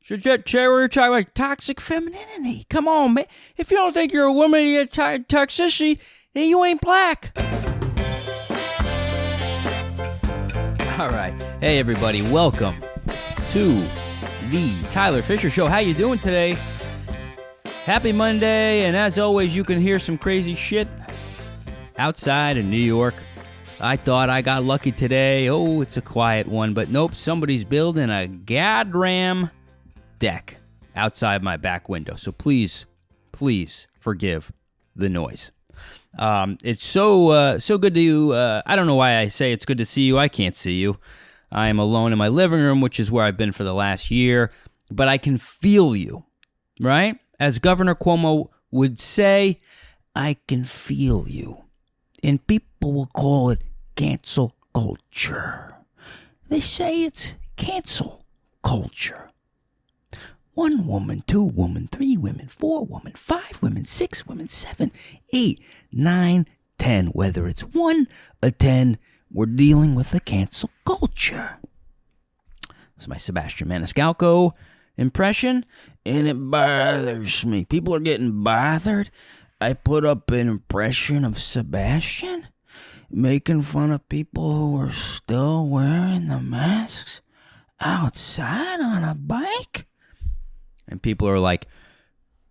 So we're talking about toxic femininity. Come on, man. If you don't think you're a woman, you get toxicity, then you ain't black. All right. Hey, everybody. Welcome to the Tyler Fischer Show. How you doing today? Happy Monday. And as always, you can hear some crazy shit outside in New York. I thought I got lucky today. Oh, it's a quiet one. But nope, somebody's building a goddamn deck outside my back window. So please forgive the noise. It's so good to I don't know why I say it's good to see you. I can't see you. I am alone in my living room, which is where I've been for the last year, but I can feel you, right? As Governor Cuomo would say, I can feel you. And people will call it cancel culture. They say it's cancel culture. 1 woman, 2 women, 3 women, 4 women, 5 women, 6 women, 7, 8, 9, 10. Whether it's 1 or 10, we're dealing with a cancel culture. That's my Sebastian Maniscalco impression, and it bothers me. People are getting bothered. I put up an impression of Sebastian making fun of people who are still wearing the masks outside on a bike. And people are like,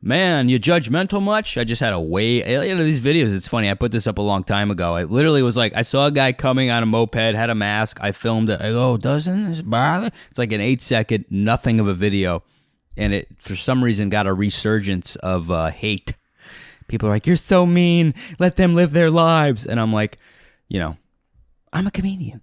man, you judgmental much? I just had these videos, it's funny. I put this up a long time ago. I literally was like, I saw a guy coming on a moped, had a mask. I filmed it. I go, doesn't this bother? It's like an 8-second, nothing of a video. And it, for some reason, got a resurgence of hate. People are like, you're so mean. Let them live their lives. And I'm like, I'm a comedian.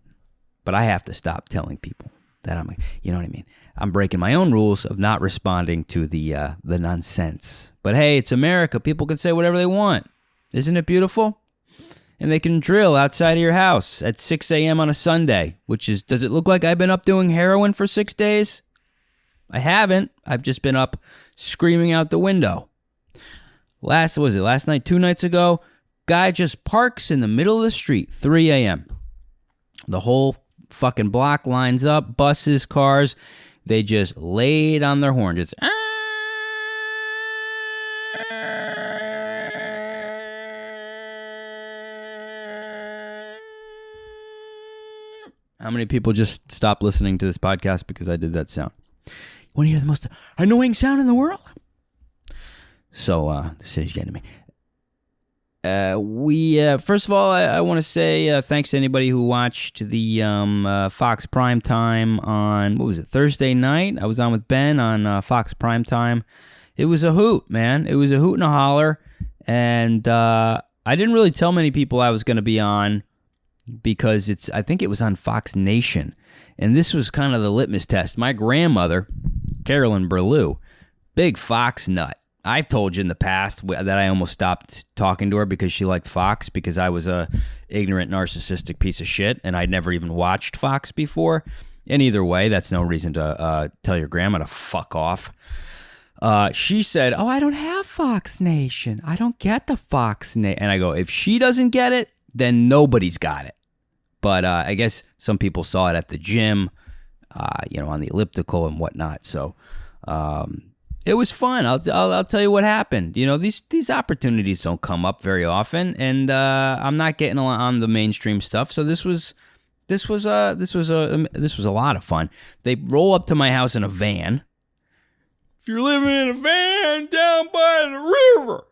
But I have to stop telling people that I'm, you know what I mean? I'm breaking my own rules of not responding to the nonsense. But hey, it's America. People can say whatever they want. Isn't it beautiful? And they can drill outside of your house at 6 a.m. on a Sunday, which is, does it look like I've been up doing heroin for 6 days? I haven't. I've just been up screaming out the window. Last night, 2 nights ago, guy just parks in the middle of the street, 3 a.m. The whole fucking block lines up, buses, cars. They just laid on their horn. Just, how many people just stopped listening to this podcast because I did that sound? You want to hear the most annoying sound in the world? So, this is getting to me. First of all, I want to say thanks to anybody who watched the Fox primetime on, Thursday night? I was on with Ben on Fox primetime. It was a hoot, man. It was a hoot and a holler. And I didn't really tell many people I was going to be on because I think it was on Fox Nation. And this was kind of the litmus test. My grandmother, Carolyn Berlew, big Fox nut. I've told you in the past that I almost stopped talking to her because she liked Fox, because I was a ignorant, narcissistic piece of shit, and I'd never even watched Fox before. And either way, that's no reason to tell your grandma to fuck off. She said, I don't have Fox Nation. I don't get the Fox Nation. And I go, if she doesn't get it, then nobody's got it. But I guess some people saw it at the gym, on the elliptical and whatnot. So, it was fun. I'll tell you what happened. These opportunities don't come up very often, and I'm not getting on the mainstream stuff. So this was a lot of fun. They roll up to my house in a van. If you're living in a van down by the river,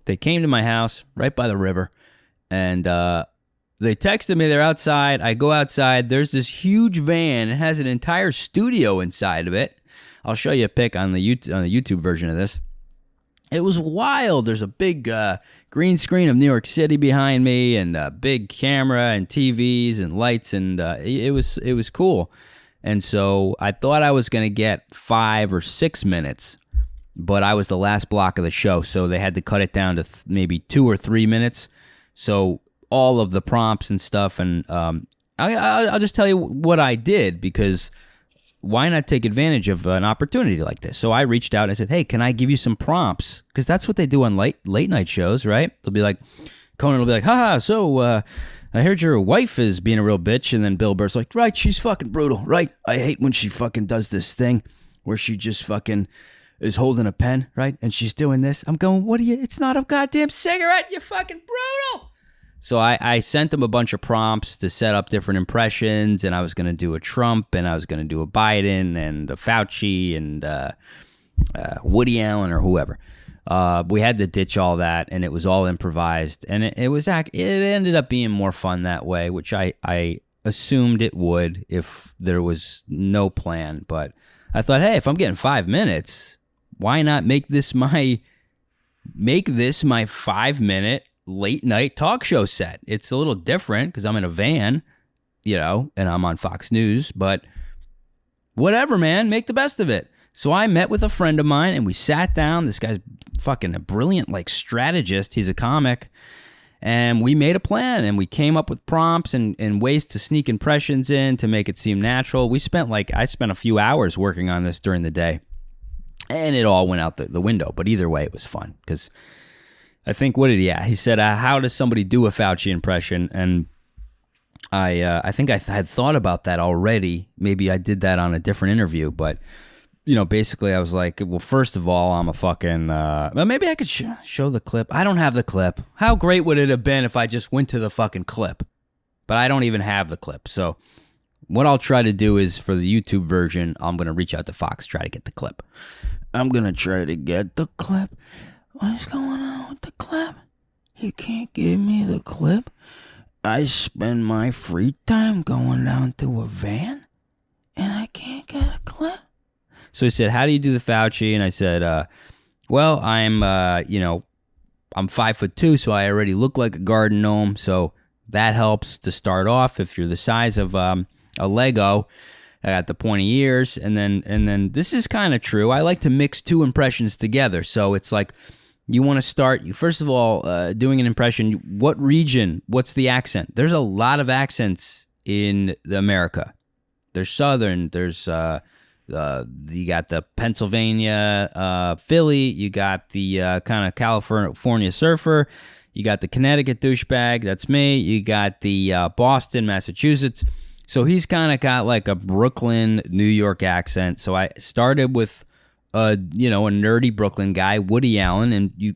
they came to my house right by the river, and they texted me they're outside. I go outside. There's this huge van. It has an entire studio inside of it. I'll show you a pic on the YouTube version of this. It was wild. There's a big green screen of New York City behind me, and a big camera and TVs and lights, and it was cool. And so I thought I was going to get 5 or 6 minutes, but I was the last block of the show, so they had to cut it down to maybe 2 or 3 minutes. So all of the prompts and stuff, and I'll just tell you what I did, because why not take advantage of an opportunity like this? So I reached out and I said, hey, can I give you some prompts? Because that's what they do on late night shows, right? They'll be like, Conan will be like, haha, so I heard your wife is being a real bitch. And then Bill Burr's like, right, she's fucking brutal, right? I hate when she fucking does this thing where she just fucking is holding a pen, right? And she's doing this. I'm going, it's not a goddamn cigarette, you fucking brutal. So I sent him a bunch of prompts to set up different impressions, and I was going to do a Trump, and I was going to do a Biden, and a Fauci, and Woody Allen, or whoever. We had to ditch all that, and it was all improvised, and it ended up being more fun that way, which I assumed it would if there was no plan. But I thought, hey, if I'm getting 5 minutes, why not make this my 5-minute late night talk show set? It's a little different because I'm in a van, and I'm on Fox News, but whatever, man, make the best of it. So I met with a friend of mine, and we sat down. This guy's fucking a brilliant, strategist. He's a comic. And we made a plan, and we came up with prompts and ways to sneak impressions in to make it seem natural. I spent a few hours working on this during the day, and it all went out the window. But either way, it was fun because I think, he said, how does somebody do a Fauci impression? And I think I had thought about that already. Maybe I did that on a different interview, but basically I was like, well, first of all, I'm a fucking, well, maybe I could show the clip. I don't have the clip. How great would it have been if I just went to the fucking clip? But I don't even have the clip. So what I'll try to do is, for the YouTube version, I'm going to reach out to Fox, try to get the clip. I'm going to try to get the clip. What's going on with the clip? You can't give me the clip? I spend my free time going down to a van, and I can't get a clip? So he said, how do you do the Fauci? And I said, well, I'm 5'2", so I already look like a garden gnome. So that helps to start off. If you're the size of a Lego, I got the pointy ears. And then this is kind of true. I like to mix two impressions together. So it's like, you want to start, first of all, doing an impression. What region? What's the accent? There's a lot of accents in America. There's Southern. There's you got the Pennsylvania, Philly. You got the kind of California surfer. You got the Connecticut douchebag. That's me. You got the Boston, Massachusetts. So he's kind of got like a Brooklyn, New York accent. So I started with a nerdy Brooklyn guy, Woody Allen, and you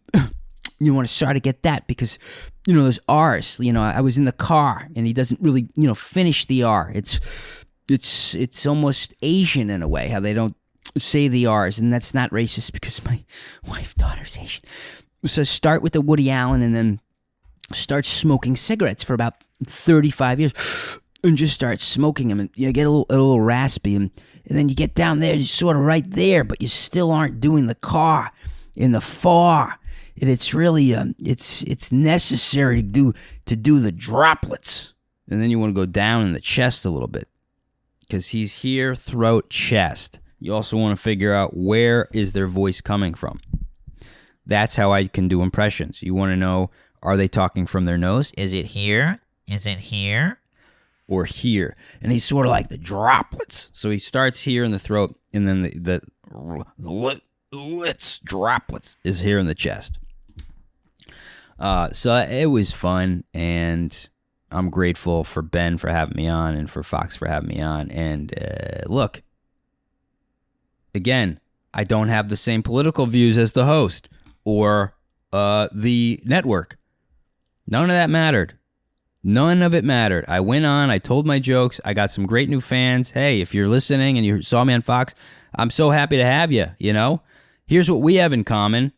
want to try to get that because those R's. I was in the car and he doesn't really finish the R. It's almost Asian in a way, how they don't say the R's, and that's not racist because my daughter's Asian. So start with the Woody Allen and then start smoking cigarettes for about 35 years and just start smoking them and get a little raspy and then you get down there, you're sort of right there, but you still aren't doing the car in the far. And it's really it's necessary to do the droplets. And then you want to go down in the chest a little bit. Because he's here, throat, chest. You also want to figure out where is their voice coming from. That's how I can do impressions. You want to know, are they talking from their nose? Is it here? Is it here? Or here? And he's sort of like the droplets. So he starts here in the throat, and then the droplets is here in the chest. So it was fun, and I'm grateful for Ben for having me on and for Fox for having me on. And look, again, I don't have the same political views as the host or the network. None of that mattered. None of it mattered. I went on, I told my jokes, I got some great new fans. Hey, if you're listening and you saw me on Fox, I'm so happy to have you, Here's what we have in common.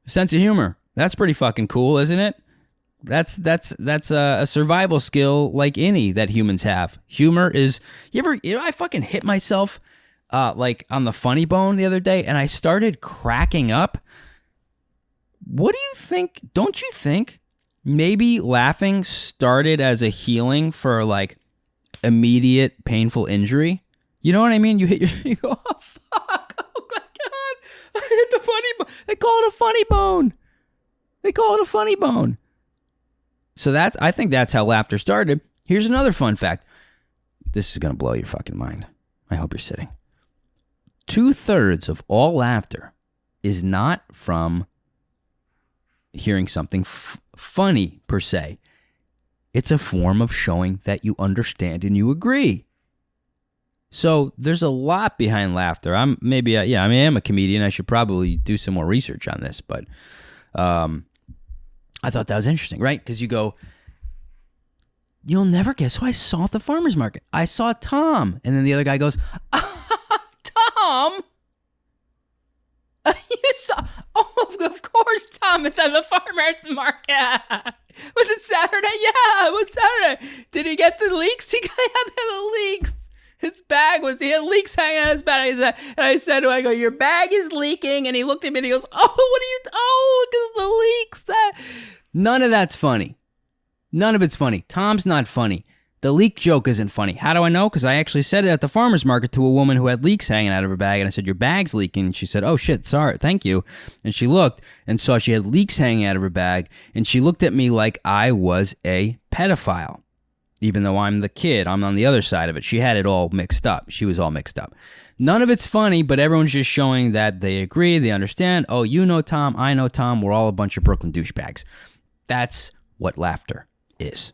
Sense of humor. That's pretty fucking cool, isn't it? That's a survival skill like any that humans have. Humor is, I fucking hit myself on the funny bone the other day and I started cracking up. What do you think? Don't you think maybe laughing started as a healing for immediate painful injury? You know what I mean? You go, oh fuck, oh my God, I hit the funny bone. They call it a funny bone. So I think that's how laughter started. Here's another fun fact. This is going to blow your fucking mind. I hope you're sitting. 2/3 of all laughter is not from hearing something funny per se. It's a form of showing that you understand and you agree. So there's a lot behind laughter. I am a comedian. I should probably do some more research on this, but I thought that was interesting, right? Because you go, you'll never guess who I saw at the farmer's market. I saw Tom. And then the other guy goes, Tom? You saw, of course Tom is at the farmer's market. Was it Saturday? Yeah, it was Saturday. Did he get the leaks? He had the leaks. His bag he had leaks hanging out of his bag. I said to him, I go, your bag is leaking. And he looked at me and he goes, because the leaks. None of that's funny. None of it's funny. Tom's not funny. The leak joke isn't funny. How do I know? Because I actually said it at the farmer's market to a woman who had leaks hanging out of her bag. And I said, your bag's leaking. And she said, oh, shit, sorry, thank you. And she looked and saw she had leaks hanging out of her bag. And she looked at me like I was a pedophile. Even though I'm the kid, I'm on the other side of it. She had it all mixed up. She was all mixed up. None of it's funny, but everyone's just showing that they agree, they understand. Oh, you know Tom, I know Tom. We're all a bunch of Brooklyn douchebags. That's what laughter is.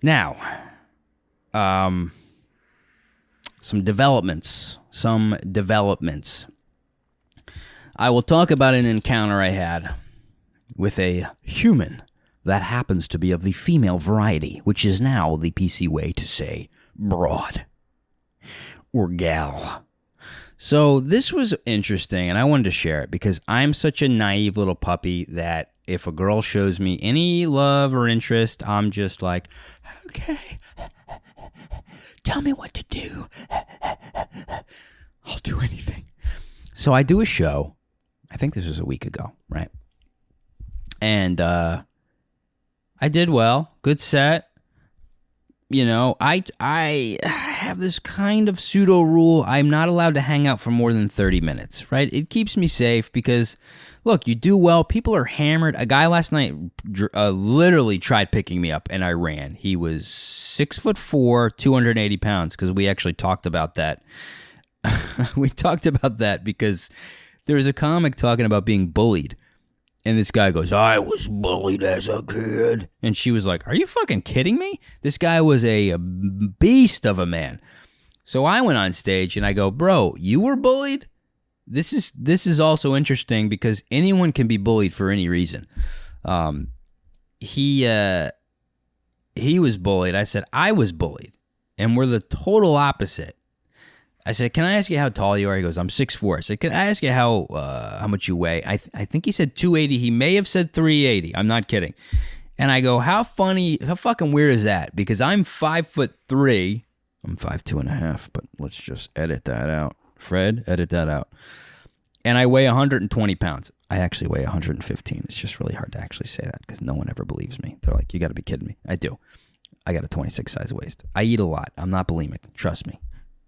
Now, some developments. I will talk about an encounter I had with a human that happens to be of the female variety, which is now the PC way to say broad or gal. So this was interesting, and I wanted to share it because I'm such a naive little puppy that if a girl shows me any love or interest, I'm just like, okay, tell me what to do. I'll do anything. So I do a show. I think this was a week ago, right? And I did well. Good set. You know, I have this kind of pseudo rule. I'm not allowed to hang out for more than 30 minutes, right? It keeps me safe because, look, you do well. People are hammered. A guy last night literally tried picking me up, and I ran. He was 6'4", 280 pounds, because we actually talked about that. We talked about that because there was a comic talking about being bullied. And this guy goes, I was bullied as a kid. And she was like, are you fucking kidding me? This guy was a beast of a man. So I went on stage and I go, bro, you were bullied? This is also interesting because anyone can be bullied for any reason. He was bullied. I said, I was bullied. And we're the total opposite. I said, can I ask you how tall you are? He goes, I'm 6'4". I said, can I ask you how much you weigh? I think he said 280. He may have said 380. I'm not kidding. And I go, how fucking weird is that? Because I'm 5'3". I'm 5'2.5", but let's just edit that out. Fred, edit that out. And I weigh 120 pounds. I actually weigh 115. It's just really hard to actually say that because no one ever believes me. They're like, you got to be kidding me. I do. I got a 26 size waist. I eat a lot. I'm not bulimic. Trust me.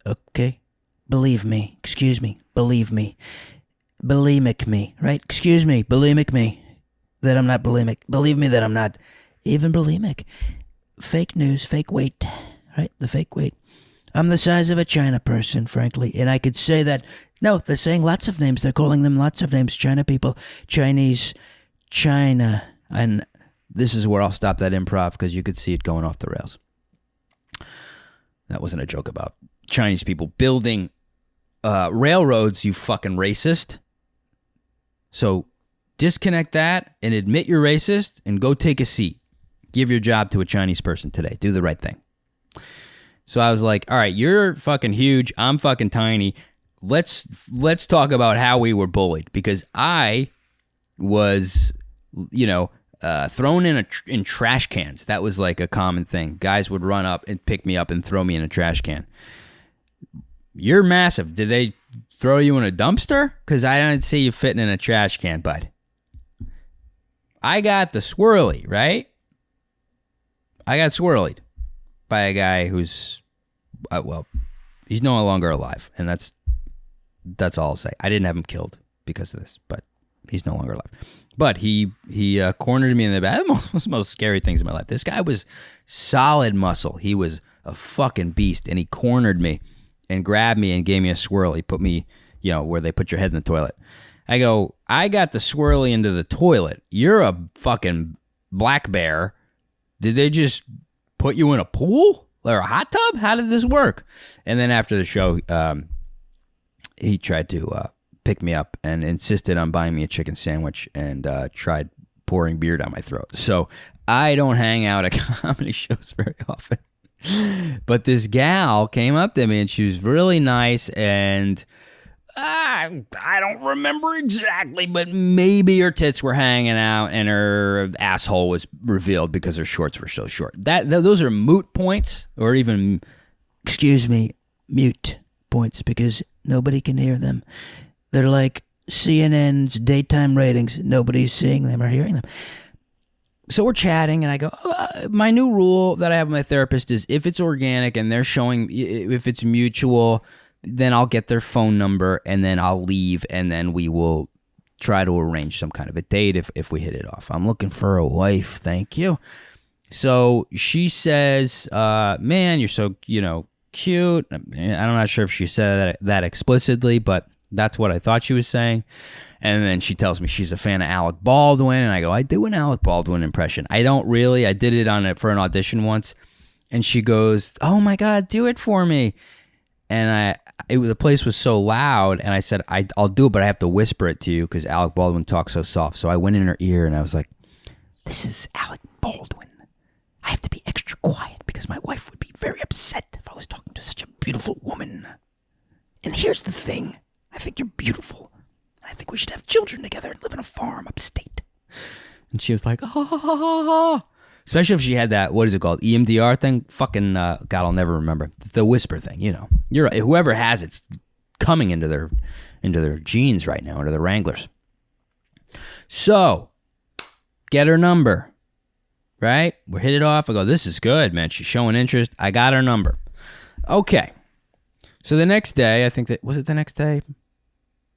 Okay. Believe me. Excuse me. Believe me. Bulimic me. Right? Excuse me. Bulimic me. That I'm not bulimic. Believe me that I'm not even bulimic. Fake news. Fake weight. Right? The fake weight. I'm the size of a China person, frankly. And I could say that. No, they're saying lots of names. They're calling them lots of names. China people. Chinese. China. And this is where I'll stop that improv because you could see it going off the rails. That wasn't a joke about Chinese people building railroads, you fucking racist. So disconnect that and admit you're racist and go take a seat. Give your job to a Chinese person today. Do the right thing. So I was like, all right, you're fucking huge. I'm fucking tiny. Let's talk about how we were bullied because I was, thrown in trash cans. That was like a common thing. Guys would run up and pick me up and throw me in a trash can. You're massive. Did they throw you in a dumpster? Because I didn't see you fitting in a trash can, bud. I got the swirly, right? I got swirlied by a guy who's, he's no longer alive. And that's all I'll say. I didn't have him killed because of this, but he's no longer alive. But he cornered me in the back. One of the most scary things in my life. This guy was solid muscle. He was a fucking beast. And he cornered me and grabbed me and gave me a swirl. He put me, where they put your head in the toilet. I go, I got the swirly into the toilet. You're a fucking black bear. Did they just put you in a pool? or a hot tub? How did this work? And then after the show, he tried to pick me up and insisted on buying me a chicken sandwich and tried pouring beer down my throat. So I don't hang out at comedy shows very often. But this gal came up to me and she was really nice, and I don't remember exactly, but maybe her tits were hanging out and her asshole was revealed because her shorts were so short. Those are moot points, or even, excuse me, mute points, because nobody can hear them. They're like CNN's daytime ratings. Nobody's seeing them or hearing them. So we're chatting, and I go, my new rule that I have with my therapist is if it's organic and they're showing, if it's mutual, then I'll get their phone number, and then I'll leave, and then we will try to arrange some kind of a date if we hit it off. I'm looking for a wife, thank you. So she says, man, you're so, cute. I'm not sure if she said that explicitly, but that's what I thought she was saying. And then she tells me she's a fan of Alec Baldwin, and I go, I do an Alec Baldwin impression. I don't really. I did it for an audition once, and she goes, oh my God, do it for me. And the place was so loud, and I said, I'll do it, but I have to whisper it to you because Alec Baldwin talks so soft. So I went in her ear, and I was like, this is Alec Baldwin. I have to be extra quiet because my wife would be very upset if I was talking to such a beautiful woman. And here's the thing. I think you're beautiful. I think we should have children together and live on a farm upstate. And she was like, ah. Especially if she had that, what is it called, EMDR thing? Fucking, God, I'll never remember. The whisper thing, You're right. Whoever has it's coming into their genes right now, into their Wranglers. So, get her number, right? We hit it off. I go, this is good, man. She's showing interest. I got her number. Okay. So the next day, I think that, was it the next day?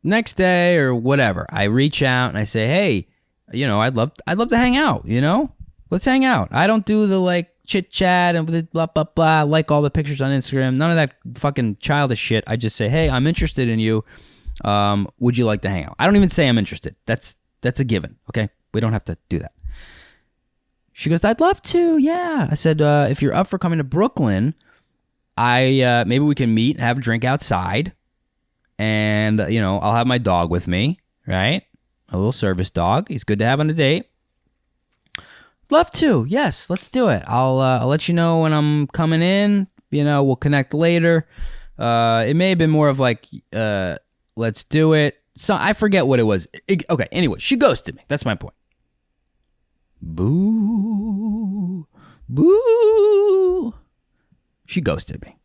Next day or whatever, I reach out and I say, hey, I'd love to hang out, Let's hang out. I don't do the chit chat and blah, blah, blah, like all the pictures on Instagram. None of that fucking childish shit. I just say, hey, I'm interested in you. Would you like to hang out? I don't even say I'm interested. That's a given, okay? We don't have to do that. She goes, I'd love to, yeah. I said, if you're up for coming to Brooklyn, maybe we can meet and have a drink outside. And, I'll have my dog with me, right? A little service dog. He's good to have on a date. Love to. Yes, let's do it. I'll let you know when I'm coming in. We'll connect later. It may have been more of let's do it. So I forget what it was. Okay, anyway, she ghosted me. That's my point. Boo. Boo. She ghosted me.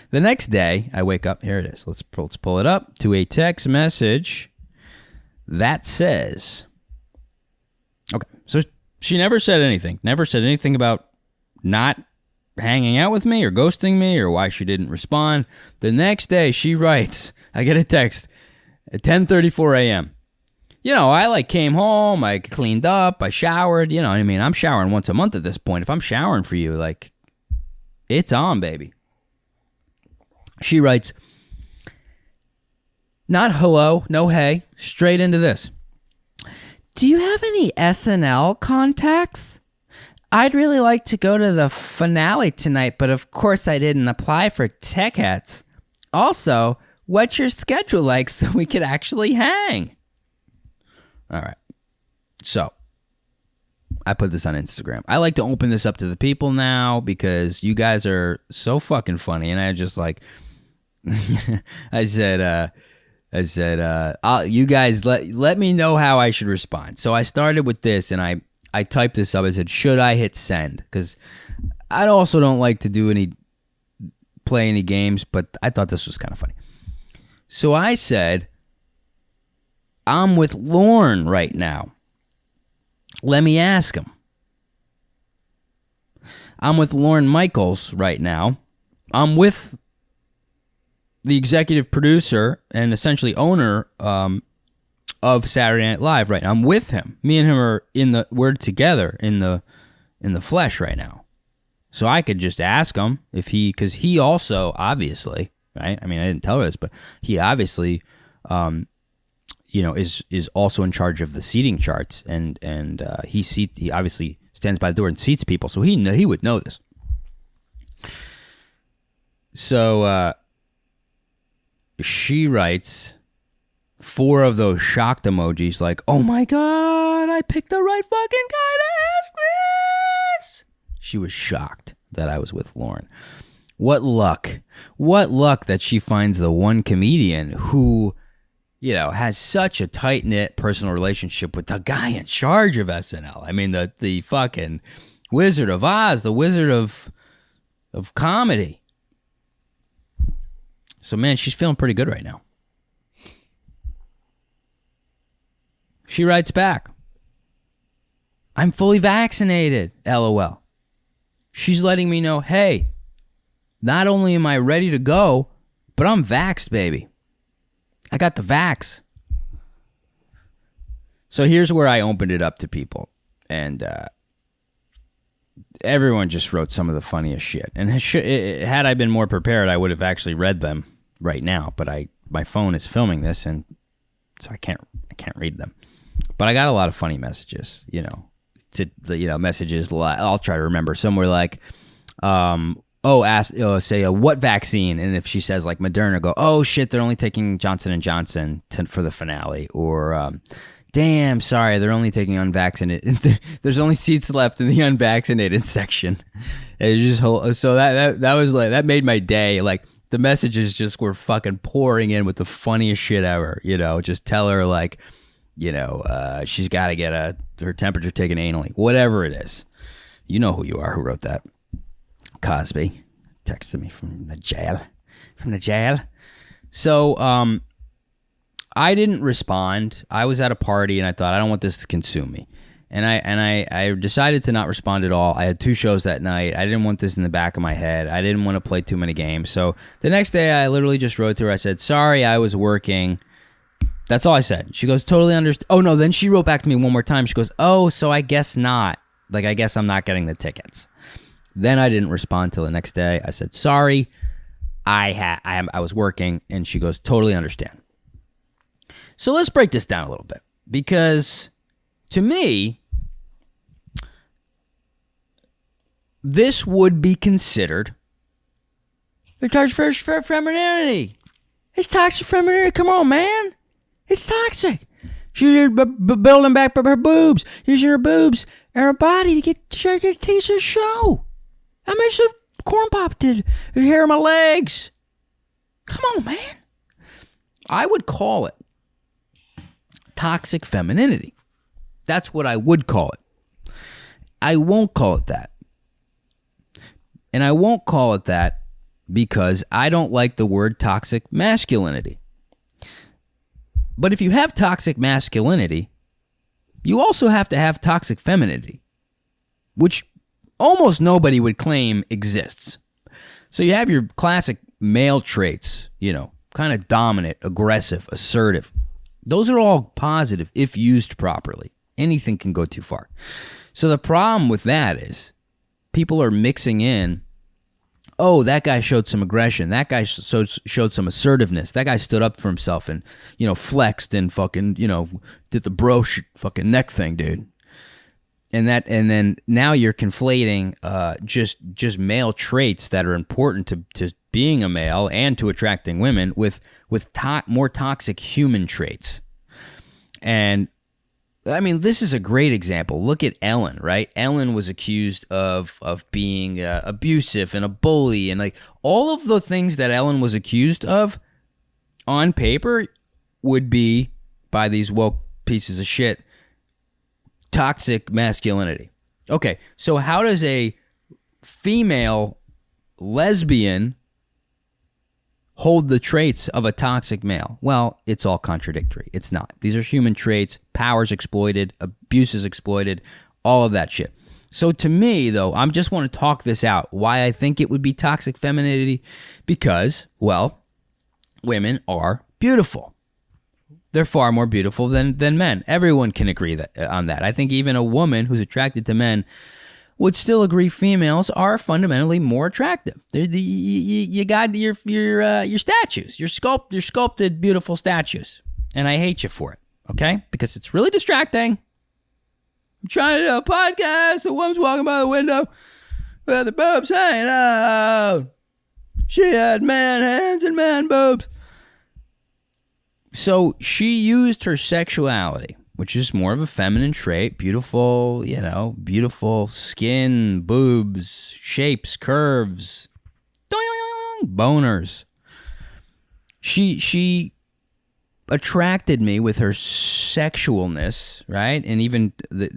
The next day, I wake up. Here it is. Let's pull it up to a text message that says, okay, so she never said anything. Never said anything about not hanging out with me or ghosting me or why she didn't respond. The next day, she writes, I get a text at 10:34 a.m. I came home, I cleaned up, I showered. You know what I mean? I'm showering once a month at this point. If I'm showering for you, it's on, baby. She writes, not hello, no hey, straight into this. Do you have any SNL contacts? I'd really like to go to the finale tonight, but of course I didn't apply for tickets. Also, what's your schedule like so we could actually hang? All right. So, I put this on Instagram. I like to open this up to the people now because you guys are so fucking funny. And I just I said, you guys let me know how I should respond. So I started with this and I typed this up. I said, should I hit send? Because I also don't like to play any games, but I thought this was kind of funny. So I said, I'm with Lorne right now. Let me ask him. I'm with Lorne Michaels right now. I'm with the executive producer and essentially owner of Saturday Night Live right now. I'm with him. Me and him we're together in the flesh right now. So I could just ask him because he also obviously, right? I mean, I didn't tell her this, but he obviously, is also in charge of the seating charts, and he obviously stands by the door and seats people, so he would know this. So she writes 4 of those shocked emojis like, oh my God, I picked the right fucking guy to ask this. She was shocked that I was with Lauren. What luck. What luck that she finds the one comedian who, has such a tight-knit personal relationship with the guy in charge of SNL. I mean, the fucking Wizard of Oz, the Wizard of comedy. So, man, she's feeling pretty good right now. She writes back, I'm fully vaccinated, LOL. She's letting me know, hey, not only am I ready to go, but I'm vaxxed, baby. I got the vax. So here's where I opened it up to people. And everyone just wrote some of the funniest shit. And had I been more prepared, I would have actually read them right now. But my phone is filming this, and so I can't read them. But I got a lot of funny messages, messages. I'll try to remember. Somewhere like, say what vaccine, and if she says like Moderna, go, oh shit, they're only taking Johnson & Johnson for the finale, or damn, sorry, they're only taking unvaccinated. There's only seats left in the unvaccinated section. It just so that was like, that made my day. Like the messages just were fucking pouring in with the funniest shit ever. Just tell her like, she's got to get her temperature taken anally, whatever it is. You know who you are, who wrote that. Cosby texted me from the jail. So I didn't respond. I was at a party and I thought, I don't want this to consume me. And I decided to not respond at all. I had 2 shows that night. I didn't want this in the back of my head. I didn't want to play too many games. So the next day I literally just wrote to her. I said, sorry, I was working. That's all I said. She goes, totally understand. Oh, no, then she wrote back to me one more time. She goes, oh, so I guess not. Like, I guess I'm not getting the tickets. Then I didn't respond till the next day. I said, sorry, I was working. And she goes, totally understand. So let's break this down a little bit. Because to me, this would be considered a toxic femininity. It's toxic femininity. Come on, man. It's toxic. She's building back her boobs, using her boobs and her body to get to show. I mean, it's a corn pop did her hair on my legs. Come on, man. I would call it toxic femininity. That's what I would call it. I won't call it that. And I won't call it that because I don't like the word toxic masculinity. But if you have toxic masculinity, you also have to have toxic femininity, which almost nobody would claim exists. So you have your classic male traits, kind of dominant, aggressive, assertive. Those are all positive if used properly. Anything can go too far. So the problem with that is people are mixing in, oh, that guy showed some aggression. That guy showed some assertiveness. That guy stood up for himself and, flexed and fucking, did the bro fucking neck thing, dude. And then now you're conflating just male traits that are important to being a male and to attracting women with more toxic human traits. And I mean, this is a great example. Look at Ellen, right? Ellen was accused of being abusive and a bully, and like all of the things that Ellen was accused of on paper would be, by these woke pieces of shit, toxic masculinity. Okay, so how does a female lesbian hold the traits of a toxic male? Well, it's all contradictory. It's not. These are human traits. Power's exploited. Abuse is exploited. All of that shit. So to me, though, I just want to talk this out. Why I think it would be toxic femininity? Because, well, women are beautiful. They're far more beautiful than men. Everyone can agree on that. I think even a woman who's attracted to men would still agree females are fundamentally more attractive. You got your statues, your sculpted beautiful statues, and I hate you for it. Okay, because it's really distracting. I'm trying to do a podcast. A woman's walking by the window with the boobs hanging out. She had man hands and man boobs. So she used her sexuality, which is more of a feminine trait, beautiful, beautiful skin, boobs, shapes, curves, boners. She attracted me with her sexualness, right? And even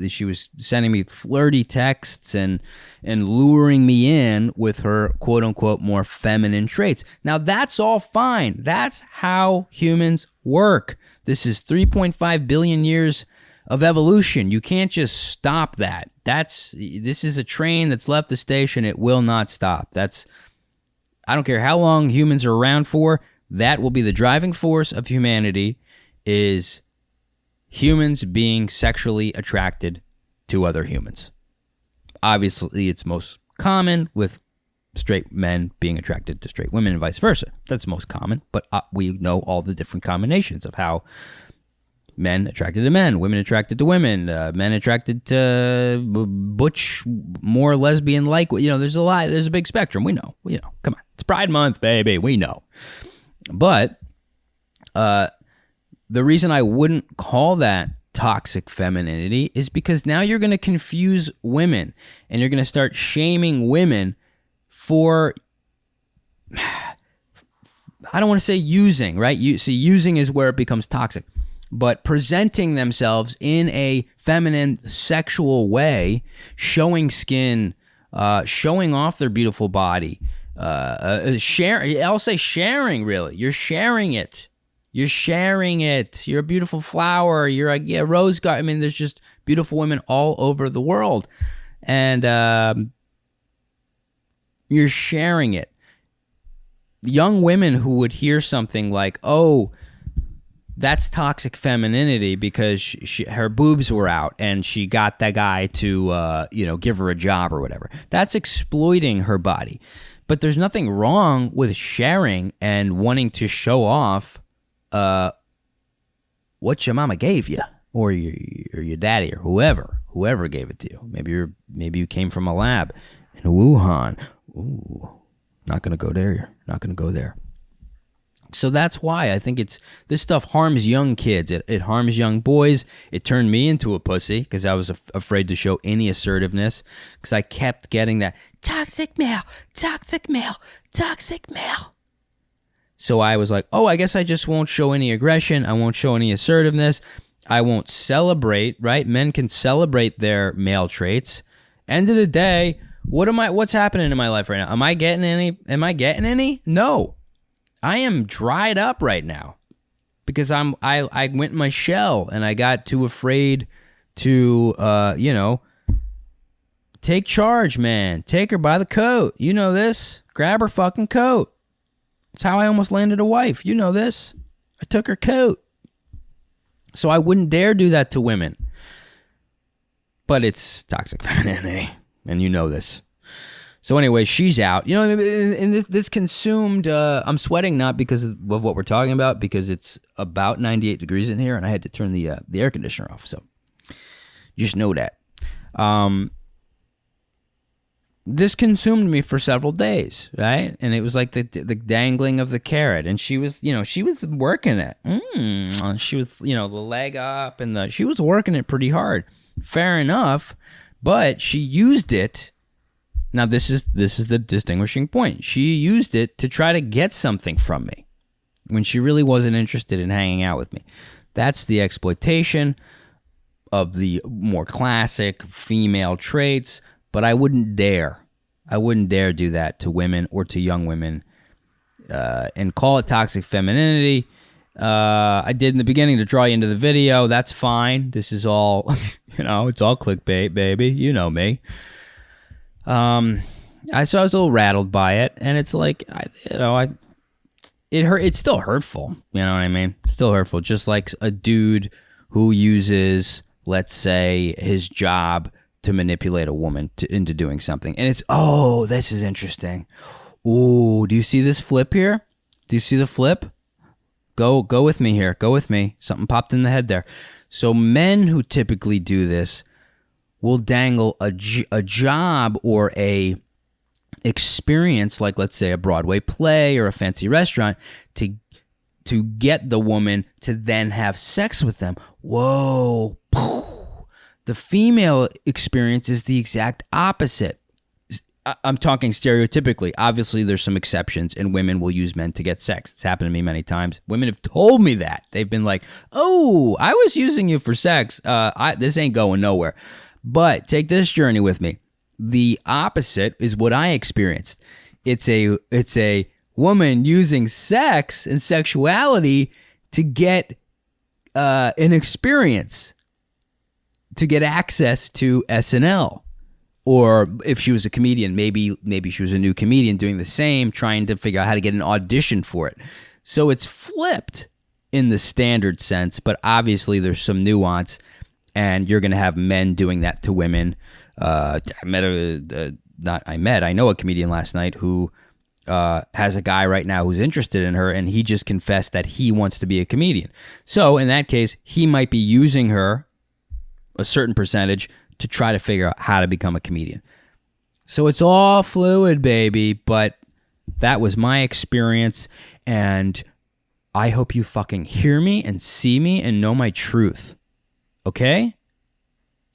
she was sending me flirty texts and luring me in with her quote unquote more feminine traits. Now that's all fine. That's how humans work. This is 3.5 billion years of evolution. You can't just stop that. This is a train that's left the station. It will not stop. I don't care how long humans are around for. That will be the driving force of humanity, is humans being sexually attracted to other humans. Obviously, it's most common with straight men being attracted to straight women and vice versa. That's most common, but we know all the different combinations of how men attracted to men, women attracted to women, men attracted to butch, more lesbian-like. There's a big spectrum. We know. Come on. It's Pride Month, baby. We know. But the reason I wouldn't call that toxic femininity is because now you're going to confuse women and you're going to start shaming women for, I don't want to say using, right? Using is where it becomes toxic, but presenting themselves in a feminine, sexual way, showing skin, showing off their beautiful body, sharing. I'll say sharing. Really, you're sharing it. You're sharing it. You're a beautiful flower. You're a rose garden. I mean, there's just beautiful women all over the world, and you're sharing it. Young women who would hear something like, "Oh, that's toxic femininity because her boobs were out and she got that guy to, give her a job or whatever." That's exploiting her body. But there's nothing wrong with sharing and wanting to show off what your mama gave you, or your daddy, or whoever gave it to you. Maybe you came from a lab in Wuhan. Ooh, not gonna go there. You're not gonna go there. So that's why I think this stuff harms young kids. It harms young boys. It turned me into a pussy because I was afraid to show any assertiveness because I kept getting that toxic male, toxic male, toxic male. So I was like, oh, I guess I just won't show any aggression. I won't show any assertiveness. I won't celebrate, right? Men can celebrate their male traits. End of the day, what's happening in my life right now? Am I getting any? No. I am dried up right now because I went in my shell and I got too afraid to, take charge, man. Take her by the coat. You know this. Grab her fucking coat. It's how I almost landed a wife. You know this. I took her coat. So I wouldn't dare do that to women. But it's toxic femininity, and you know this. So anyway, she's out. And this consumed, I'm sweating not because of what we're talking about, because it's about 98 degrees in here, and I had to turn the air conditioner off. So just know that. This consumed me for several days, right? And it was like the dangling of the carrot. And she was working it. She was, the leg up, and she was working it pretty hard. Fair enough, but she used it. Now, this is the distinguishing point. She used it to try to get something from me when she really wasn't interested in hanging out with me. That's the exploitation of the more classic female traits, but I wouldn't dare. I wouldn't dare do that to women or to young women and call it toxic femininity. I did in the beginning to draw you into the video. That's fine. This is all, it's all clickbait, baby. You know me. So I was a little rattled by it, and it's like, it hurt. It's still hurtful. You know what I mean? It's still hurtful. Just like a dude who uses, let's say, his job to manipulate a woman into doing something. And it's, oh, this is interesting. Ooh, do you see this flip here? Do you see the flip? Go with me here. Go with me. Something popped in the head there. So men who typically do this will dangle a job or a experience, like let's say a Broadway play or a fancy restaurant, to get the woman to then have sex with them. Whoa. The female experience is the exact opposite. I'm talking stereotypically. Obviously, there's some exceptions, and women will use men to get sex. It's happened to me many times. Women have told me that. They've been like, oh, I was using you for sex. This ain't going nowhere. But take this journey with me. The opposite is what I experienced. It's a woman using sex and sexuality to get an experience, to get access to SNL. Or if she was a comedian, maybe she was a new comedian doing the same, trying to figure out how to get an audition for it. So it's flipped in the standard sense, but obviously there's some nuance, and you're going to have men doing that to women. I know a comedian last night who has a guy right now who's interested in her, and he just confessed that he wants to be a comedian. So in that case, he might be using her a certain percentage to try to figure out how to become a comedian. So it's all fluid, baby, but that was my experience, and I hope you fucking hear me and see me and know my truth, okay?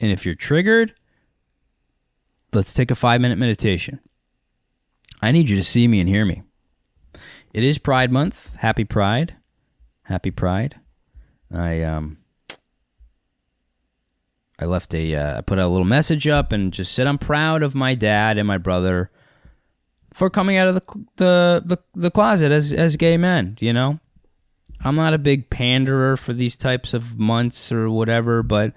And if you're triggered, let's take a 5-minute meditation. I need you to see me and hear me. It is Pride Month. Happy Pride. Happy Pride. I put a little message up and just said I'm proud of my dad and my brother for coming out of the closet as gay men, you know? I'm not a big panderer for these types of months or whatever, but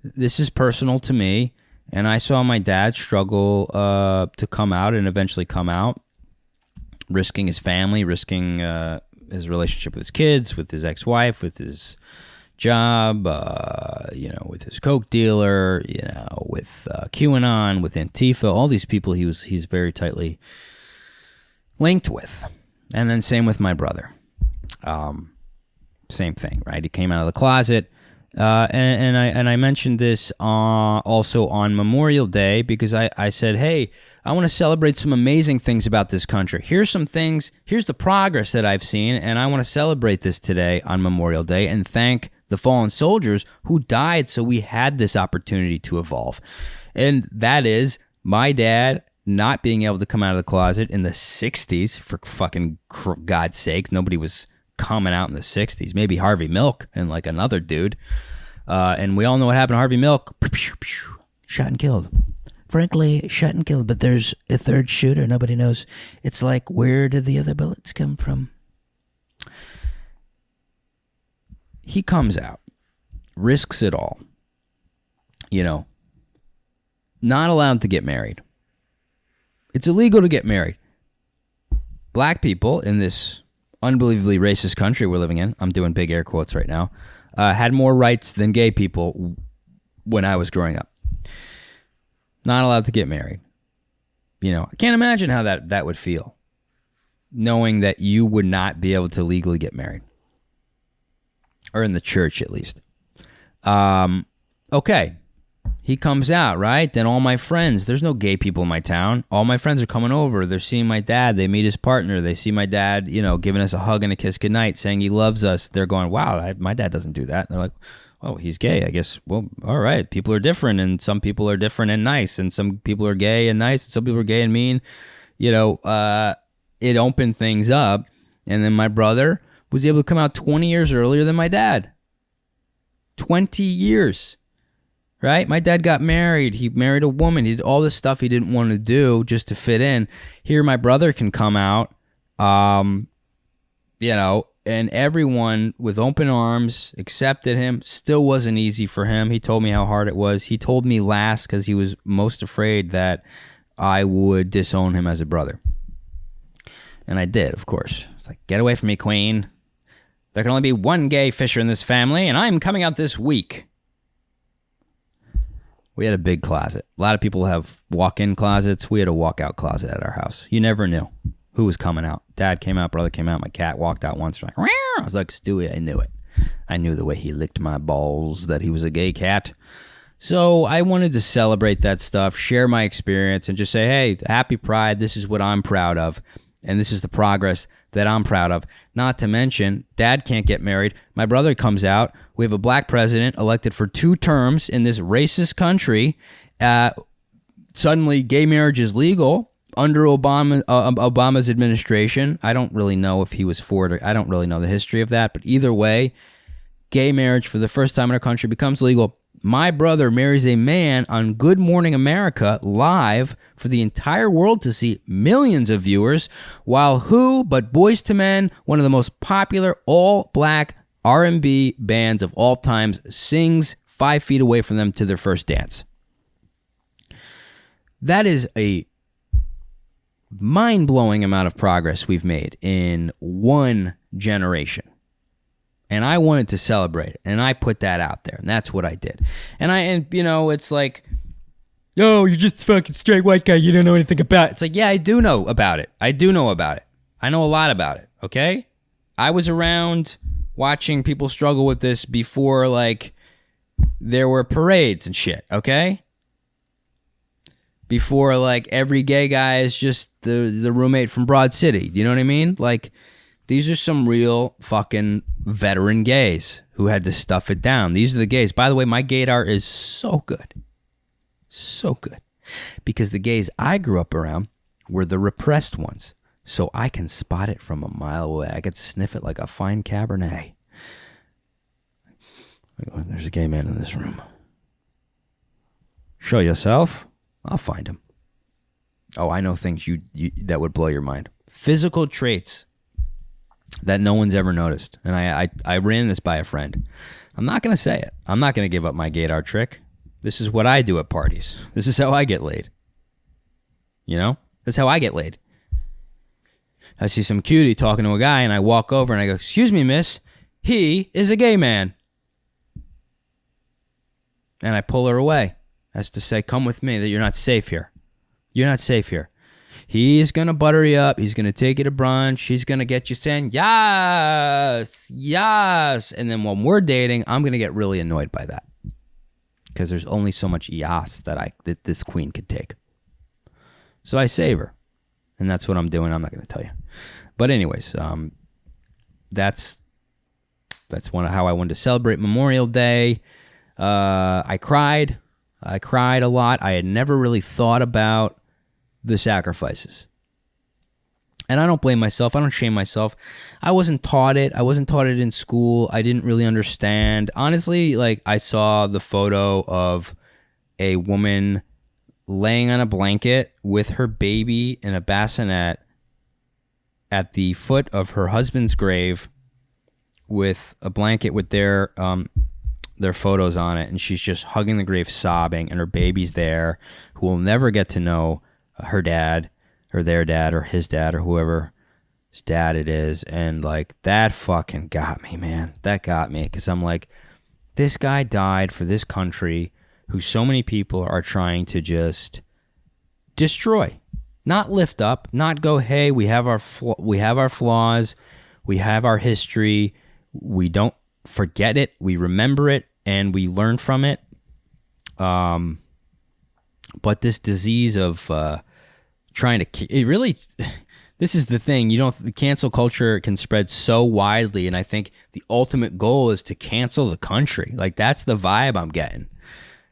this is personal to me, and I saw my dad struggle to come out and eventually come out, risking his family, risking his relationship with his kids, with his ex-wife, with his job, with his coke dealer, with QAnon, with Antifa, all these people he's very tightly linked with. And then same with my brother. Same thing, right? He came out of the closet. And I mentioned this also on Memorial Day because I said, hey, I want to celebrate some amazing things about this country. Here's some things, here's the progress that I've seen, and I want to celebrate this today on Memorial Day and thank the fallen soldiers who died so we had this opportunity to evolve. And that is my dad not being able to come out of the closet in the 60s, for fucking God's sakes. Nobody was coming out in the 60s. Maybe Harvey Milk and like another dude. And we all know what happened to Harvey Milk. Shot and killed. Frankly, shot and killed. But there's a third shooter. Nobody knows. It's like, where did the other bullets come from? He comes out, risks it all, not allowed to get married. It's illegal to get married. Black people in this unbelievably racist country we're living in, I'm doing big air quotes right now, had more rights than gay people when I was growing up. Not allowed to get married. I can't imagine how that would feel, knowing that you would not be able to legally get married. Or in the church, at least. Okay. He comes out, right? Then all my friends, there's no gay people in my town. All my friends are coming over. They're seeing my dad. They meet his partner. They see my dad, giving us a hug and a kiss goodnight, saying he loves us. They're going, wow, my dad doesn't do that. And they're like, oh, he's gay. I guess, well, all right. People are different, and some people are different and nice, and some people are gay and nice, and some people are gay and mean. It opened things up. And then my brother was able to come out 20 years earlier than my dad. 20 years, right? My dad got married. He married a woman. He did all this stuff he didn't want to do just to fit in. Here, my brother can come out, and everyone with open arms accepted him. Still wasn't easy for him. He told me how hard it was. He told me last because he was most afraid that I would disown him as a brother. And I did, of course. It's like, get away from me, queen. There can only be one gay Fischer in this family, and I'm coming out this week. We had a big closet. A lot of people have walk-in closets. We had a walk-out closet at our house. You never knew who was coming out. Dad came out, brother came out, my cat walked out once. Like, I was like, Stewie, I knew it. I knew the way he licked my balls that he was a gay cat. So I wanted to celebrate that stuff, share my experience, and just say, hey, happy Pride. This is what I'm proud of. And this is the progress that I'm proud of. Not to mention, Dad can't get married. My brother comes out. We have a black president elected for 2 terms in this racist country. Suddenly, gay marriage is legal under Obama's administration. I don't really know if he was for it. I don't really know the history of that. But either way, gay marriage for the first time in our country becomes legal. My brother marries a man on Good Morning America live for the entire world to see, millions of viewers, while who but Boyz II Men, one of the most popular all-black R&B bands of all times, sings 5 feet away from them to their first dance. That is a mind-blowing amount of progress we've made in one generation. And I wanted to celebrate it, and I put that out there, and that's what I did. And you know, it's like, yo, you're just a fucking straight white guy, you don't know anything about it. It's like, yeah, I do know about it. I know a lot about it, okay? I was around watching people struggle with this before, like, there were parades and shit, okay? Before, like, every gay guy is just the roommate from Broad City, you know what I mean? Like, these are some real fucking veteran gays who had to stuff it down. These are the gays. By the way, my gaydar is so good. So good. Because the gays I grew up around were the repressed ones. So I can spot it from a mile away. I could sniff it like a fine Cabernet. There's a gay man in this room. Show yourself. I'll find him. Oh, I know things you that would blow your mind. Physical traits that no one's ever noticed. And I ran this by a friend. I'm not going to say it. I'm not going to give up my gaydar trick. This is what I do at parties. This is how I get laid. You know? That's how I get laid. I see some cutie talking to a guy, and I walk over and I go, excuse me, miss, he is a gay man. And I pull her away as to say, come with me, that you're not safe here. You're not safe here. He's going to butter you up. He's going to take you to brunch. He's going to get you saying, yes, yes. And then when we're dating, I'm going to get really annoyed by that. Because there's only so much yes that this queen could take. So I save her. And that's what I'm doing. I'm not going to tell you. But anyways, that's how I wanted to celebrate Memorial Day. I cried. I cried a lot. I had never really thought about the sacrifices. And I don't blame myself. I don't shame myself. I wasn't taught it. I wasn't taught it in school. I didn't really understand. Honestly, like, I saw the photo of a woman laying on a blanket with her baby in a bassinet at the foot of her husband's grave with a blanket with their photos on it, and she's just hugging the grave, sobbing, and her baby's there, who will never get to know her dad or their dad or his dad or whoever's dad it is. And like, that fucking got me, man. That got me, because I'm like, this guy died for this country who so many people are trying to just destroy, not lift up, not go, hey, we have our flaws, we have our history, we don't forget it, we remember it, and we learn from it. But this disease of trying to, it really, this is the thing, the cancel culture can spread so widely, and I think the ultimate goal is to cancel the country. Like, that's the vibe I'm getting.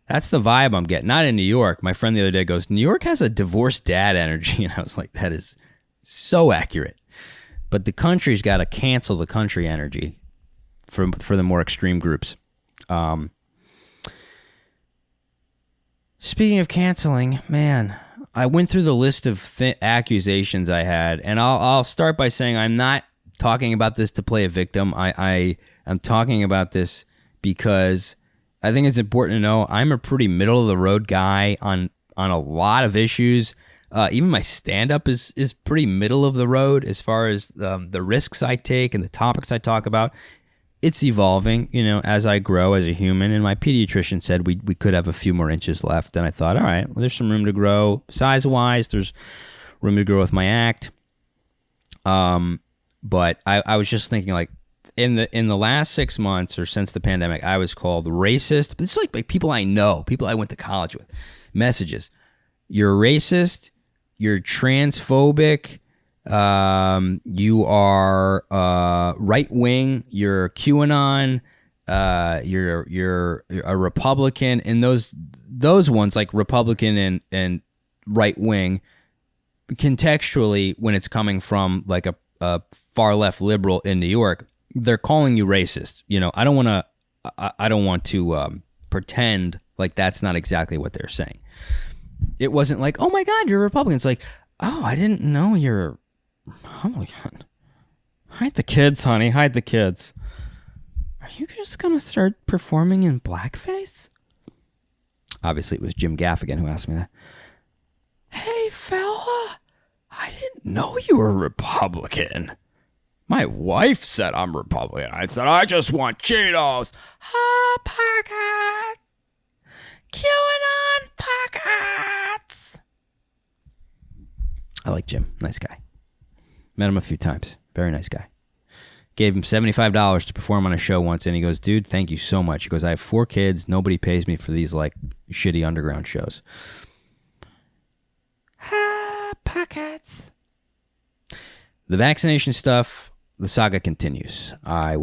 Not in New York. My friend the other day goes, New York has a divorced dad energy, and I was like, that is so accurate. But the country's got a cancel the country energy for the more extreme groups. Speaking of canceling, man, I went through the list of accusations I had, and I'll start by saying I'm not talking about this to play a victim. I am talking about this because I think it's important to know I'm a pretty middle of the road guy on a lot of issues. Even my stand-up is pretty middle of the road as far as the risks I take and the topics I talk about. It's evolving, as I grow as a human. And my pediatrician said we could have a few more inches left. And I thought, all right, well, there's some room to grow size-wise. There's room to grow with my act. But I was just thinking, like, in the last 6 months or since the pandemic, I was called racist. But it's like people I know, people I went to college with, messages. You're racist. You're transphobic. You are right wing. You're QAnon. You're a Republican. And those ones, like Republican and right wing, contextually, when it's coming from like a far left liberal in New York, they're calling you racist. You know, I don't want to pretend like that's not exactly what they're saying. It wasn't like, oh my God, you're a Republican. It's like, oh, I didn't know you're a Republican. Hide the kids, honey. Hide the kids. Are you just going to start performing in blackface? Obviously, it was Jim Gaffigan who asked me that. Hey, fella, I didn't know you were Republican. My wife said I'm Republican. I said, I just want Cheetos. Hot pockets. QAnon pockets. I like Jim. Nice guy. Met him a few times. Very nice guy. Gave him $75 to perform on a show once, and he goes, dude, thank you so much. He goes, I have 4 kids. Nobody pays me for these, like, shitty underground shows. Hot pockets. The vaccination stuff, the saga continues. I'll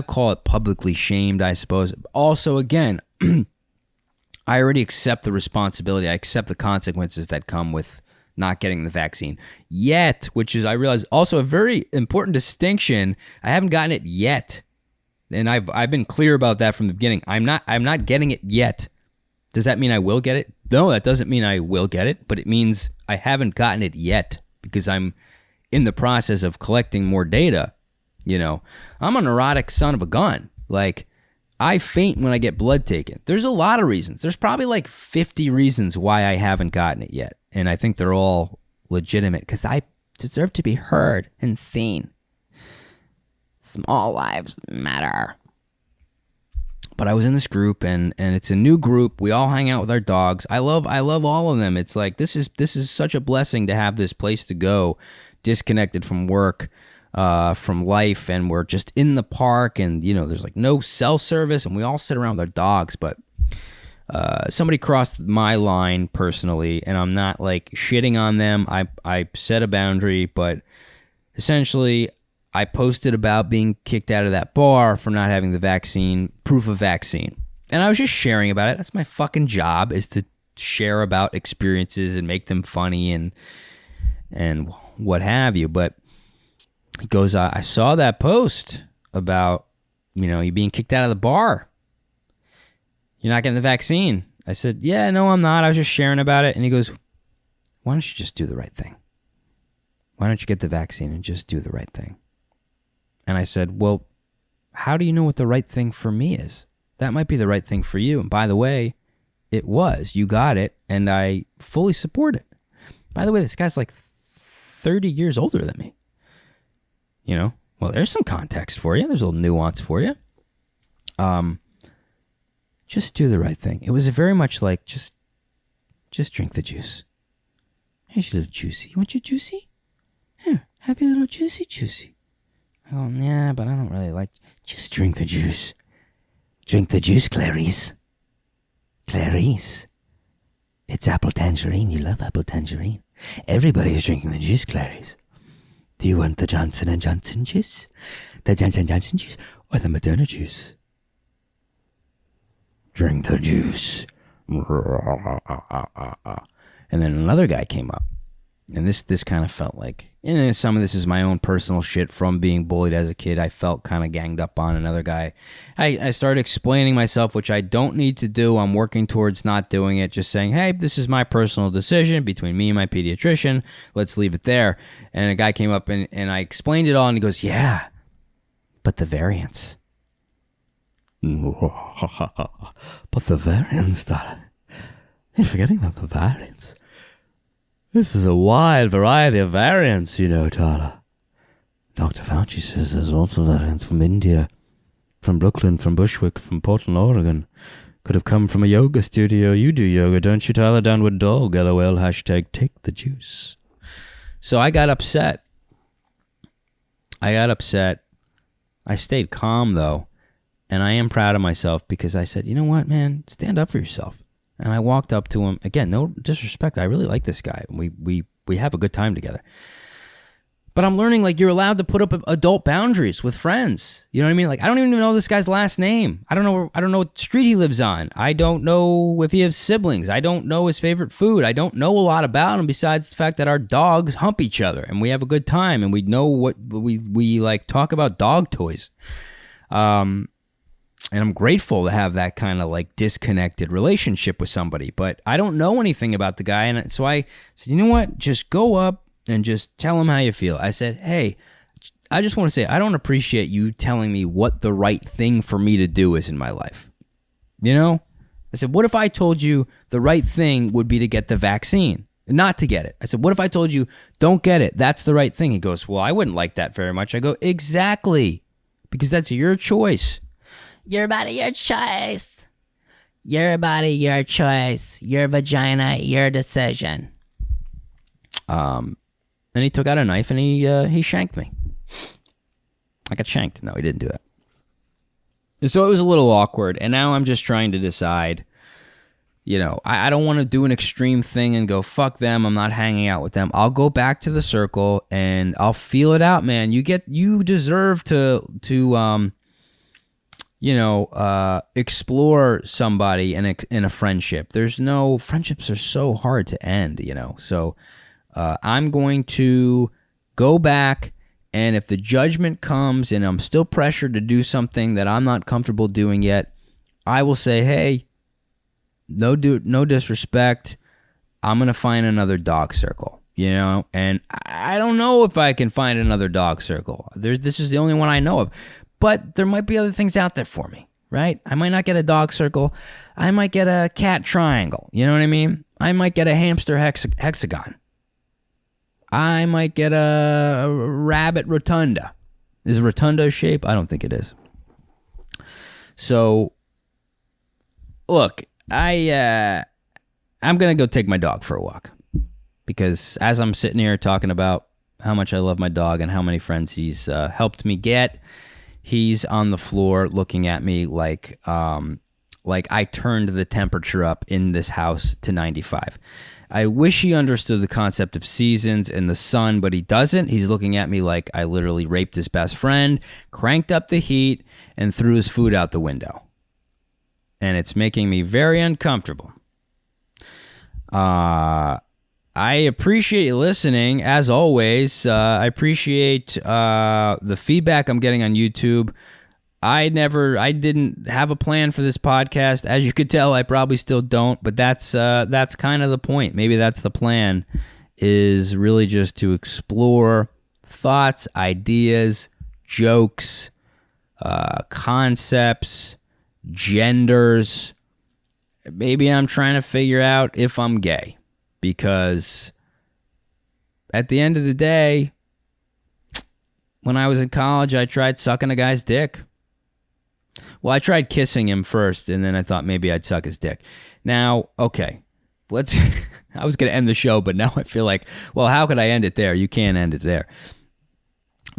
call it publicly shamed, I suppose. Also, again, I already accept the responsibility. I accept the consequences that come with not getting the vaccine yet, which is, I realize, also a very important distinction. I haven't gotten it yet. And I've been clear about that from the beginning. I'm not getting it yet. Does that mean I will get it? No, that doesn't mean I will get it, but it means I haven't gotten it yet because I'm in the process of collecting more data. You know, I'm a neurotic son of a gun. Like, I faint when I get blood taken. There's a lot of reasons. There's probably like 50 reasons why I haven't gotten it yet. And I think they're all legitimate because I deserve to be heard and seen. Small lives matter. But I was in this group, and it's a new group. We all hang out with our dogs. I love all of them. It's like this is such a blessing to have this place to go, disconnected from work, from life, and we're just in the park, and you know there's like no cell service, and we all sit around with our dogs. But somebody crossed my line personally, and I'm not like shitting on them. I set a boundary, but essentially I posted about being kicked out of that bar for not having the vaccine, proof of vaccine. And I was just sharing about it. That's my fucking job, is to share about experiences and make them funny and what have you. But he goes, I saw that post about, you know, you being kicked out of the bar. You're not getting the vaccine. I said, yeah, no, I'm not. I was just sharing about it. And he goes, why don't you just do the right thing? Why don't you get the vaccine and just do the right thing? And I said, well, how do you know what the right thing for me is? That might be the right thing for you. And by the way, it was. You got it, and I fully support it. By the way, this guy's like 30 years older than me. You know? Well, there's some context for you. There's a little nuance for you. Just do the right thing. It was very much like, just drink the juice. Here's your little juicy. You want your juicy? Here, have your little juicy. I go, yeah, but I don't really like... Just drink the juice. Drink the juice, Clarice. Clarice. It's apple tangerine. You love apple tangerine. Everybody's drinking the juice, Clarice. Do you want the Johnson & Johnson juice? The Johnson & Johnson juice? Or the Moderna juice? Drink the juice. And then another guy came up. And this kind of felt like, and some of this is my own personal shit from being bullied as a kid. I felt kind of ganged up on another guy. I started explaining myself, which I don't need to do. I'm working towards not doing it. Just saying, hey, this is my personal decision between me and my pediatrician. Let's leave it there. And a guy came up and I explained it all, and he goes, yeah, but the variants. But the variants, darling. You're forgetting about the variants. This is a wide variety of variants, you know, Tara. Dr. Fauci says there's lots of variants from India, from Brooklyn, from Bushwick, from Portland, Oregon. Could have come from a yoga studio. You do yoga, don't you, Tyler? Downward dog, LOL, hashtag take the juice. So I got upset. I got upset. I stayed calm, though, and I am proud of myself because I said, you know what, man, stand up for yourself. And I walked up to him. Again, no disrespect. I really like this guy. We have a good time together. But I'm learning, like, you're allowed to put up adult boundaries with friends. You know what I mean? Like, I don't even know this guy's last name. I don't know what street he lives on. I don't know if he has siblings. I don't know his favorite food. I don't know a lot about him besides the fact that our dogs hump each other and we have a good time and we know what we like talk about dog toys. And I'm grateful to have that kind of like disconnected relationship with somebody, but I don't know anything about the guy. And so I said, you know what? Just go up and just tell him how you feel. I said, hey, I just want to say, I don't appreciate you telling me what the right thing for me to do is in my life. You know? I said, what if I told you the right thing would be to get the vaccine, not to get it? I said, what if I told you, don't get it? That's the right thing. He goes, well, I wouldn't like that very much. I go, exactly, because that's your choice. Your body, your choice. Your body, your choice. Your vagina, your decision. And he took out a knife and he shanked me. I got shanked. No, he didn't do that. And so it was a little awkward. And now I'm just trying to decide, you know, I don't want to do an extreme thing and go, fuck them, I'm not hanging out with them. I'll go back to the circle and I'll feel it out, man. You deserve to explore somebody in a friendship. Friendships are so hard to end, you know. So I'm going to go back, and if the judgment comes and I'm still pressured to do something that I'm not comfortable doing yet, I will say, hey, no disrespect, I'm going to find another dog circle, you know? And I don't know if I can find another dog circle. This is the only one I know of. But there might be other things out there for me, right? I might not get a dog circle. I might get a cat triangle. You know what I mean? I might get a hamster hexagon. I might get a rabbit rotunda. Is rotunda a shape? I don't think it is. So, look, I'm going to go take my dog for a walk. Because as I'm sitting here talking about how much I love my dog and how many friends he's helped me get, he's on the floor looking at me like I turned the temperature up in this house to 95. I wish he understood the concept of seasons and the sun, but he doesn't. He's looking at me like I literally raped his best friend, cranked up the heat, and threw his food out the window. And it's making me very uncomfortable. I appreciate you listening, as always. I appreciate the feedback I'm getting on YouTube. I didn't have a plan for this podcast. As you could tell, I probably still don't, but that's kind of the point. Maybe that's the plan, is really just to explore thoughts, ideas, jokes, concepts, genders. Maybe I'm trying to figure out if I'm gay. Because at the end of the day, when I was in college, I tried sucking a guy's dick. Well, I tried kissing him first, and then I thought maybe I'd suck his dick. Now, okay, I was going to end the show, but now I feel like, well, how could I end it there? You can't end it there.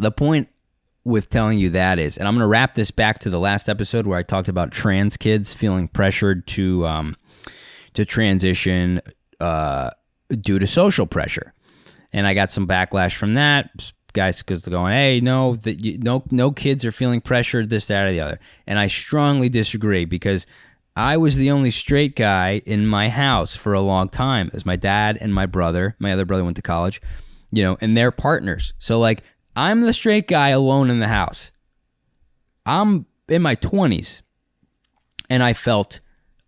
The point with telling you that is, and I'm going to wrap this back to the last episode where I talked about trans kids feeling pressured to transition due to social pressure. And I got some backlash from that. Guys because they're going, hey, no kids are feeling pressured, this, that, or the other. And I strongly disagree, because I was the only straight guy in my house for a long time, as my dad and my other brother went to college, you know, and they're partners. So, like, I'm the straight guy alone in the house. I'm in my 20s, and I felt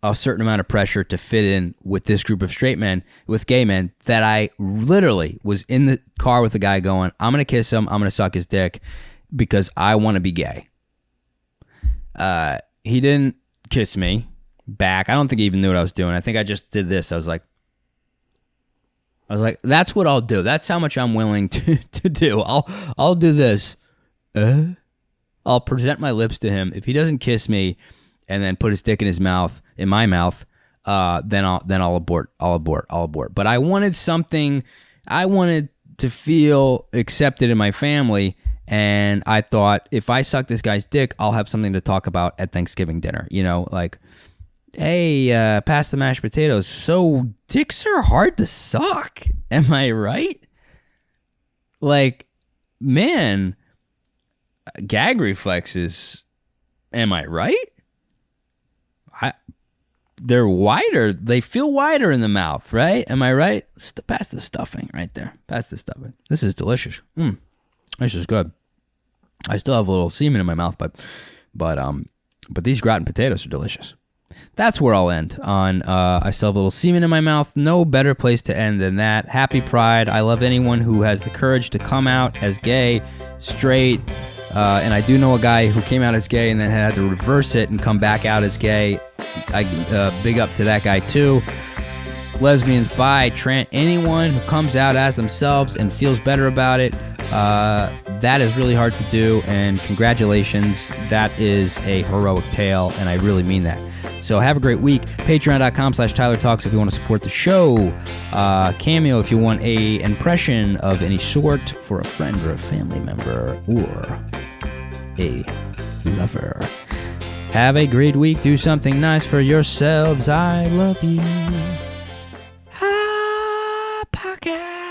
a certain amount of pressure to fit in with this group of straight men, with gay men, that I literally was in the car with the guy going, I'm going to kiss him, I'm going to suck his dick because I want to be gay. He didn't kiss me back. I don't think he even knew what I was doing. I think I just did this. I was like, that's what I'll do. That's how much I'm willing to do. I'll do this. I'll present my lips to him. If he doesn't kiss me and then put his dick in my mouth, then I'll abort. But I wanted something. I wanted to feel accepted in my family, And I thought, if I suck this guy's dick, I'll have something to talk about at Thanksgiving dinner. You know, like, hey, pass the mashed potatoes. So dicks are hard to suck. Am I right? Like, man, gag reflexes. Am I right? They're wider. They feel wider in the mouth, right? Am I right? Pass the stuffing right there. Pass the stuffing. This is delicious. This is good. I still have a little semen in my mouth, but these gratin potatoes are delicious. That's where I'll end on. I still have a little semen in my mouth. No better place to end than that. Happy Pride. I love anyone who has the courage to come out as gay, straight, and I do know a guy who came out as gay and then had to reverse it and come back out as gay. Big up to that guy too. Lesbians, bi, trans, anyone who comes out as themselves and feels better about it, that is really hard to do, and congratulations. That is a heroic tale, and I really mean that. So have a great week. Patreon.com/Tyler Talks if you want to support the show. Cameo if you want a impression of any sort for a friend or a family member or a lover. Have a great week. Do something nice for yourselves. I love you. Podcast.